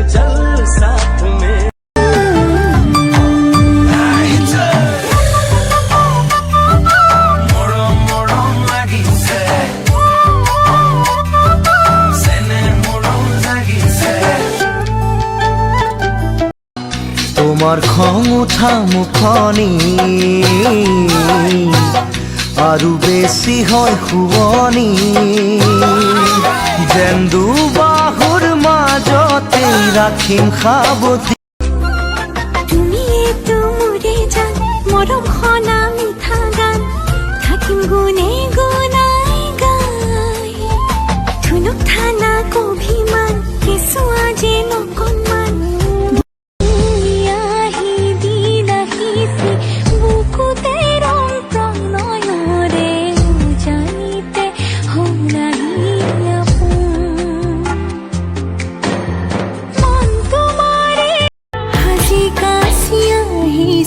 चल साथ में তোমাৰ খং উঠা মুখনি আৰু বেছি হয় শুৱনি যেন দুবাহুৰ মাজতে ৰাখিম সাৱটি তুমি এইটো মোৰে জান মৰম খনা মিঠা গান থাকিম গুণে গুণাই গাই ধুনুক থানা অভিমান কেঁচুৱা যে নকণমান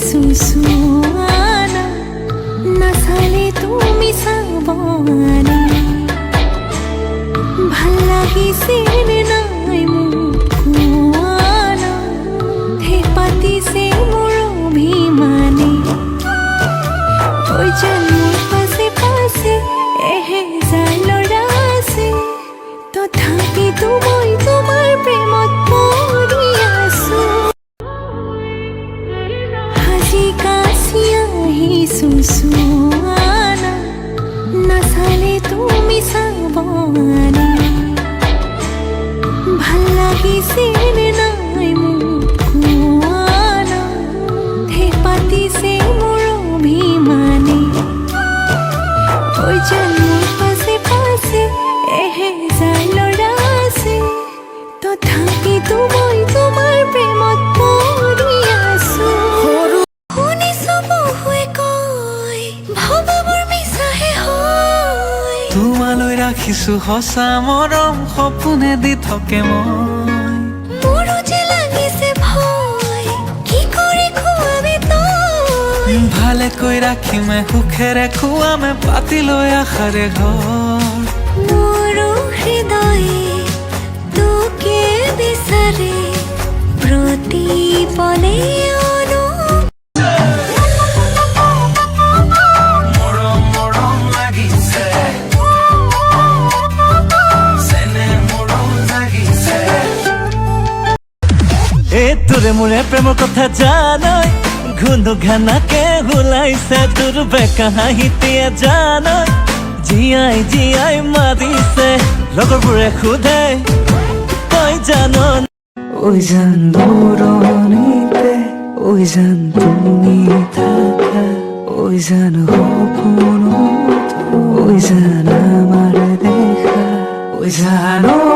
সুসুয়ানা নাচালে তুমি চাবনে ভাল লাগিছিল নাই মোক কোৱানা হে পাতিছে মোৰ অভিমানে ঐ যেন মোৰ পাছে পাছে এহেজাৰ ল'ৰা আছে তথাপিতো মই তোমাৰ প্ৰেমত পৰি আছো সুসুয়ানা নাচালে তুমি চাবনে ভাল লাগিছিল নাই মোক কোৱানা হে পাতিছে মোৰ অভিমানে ঐ যেন মোৰ পাছে পাছে এহেজাৰ ল'ৰা আছে তথাপিতো মই তোমাৰ প্ৰেমত পৰি আছো তোমালৈ ৰাখিছো সঁচা মৰম সপোনে দি থাকে মই মোৰো যে লাগিছে ভয় কি কৰি খুৱাবি তই ভালেকৈ ৰাখিমে সুখেৰে খুৱামে পাতি লৈ আশাৰে ঘৰ মোৰো হৃদয়ে তোকে বিচাৰে প্ৰতি পলে তোৰে মোৰে প্ৰেমৰ কথা জানৈ ঘুনু ঘানাকে ওলাইছে তোৰ বেকা হাঁহিটিয়ে জানৈ জীয়াই জীয়াই মাৰিছে লগৰবোৰে সোধে তই জান ঐ জান দূৰণিতে ঐ জান তুমি থাকা ঐ জান সপোনত ঐ জান আমাৰ দেখা ঐ জান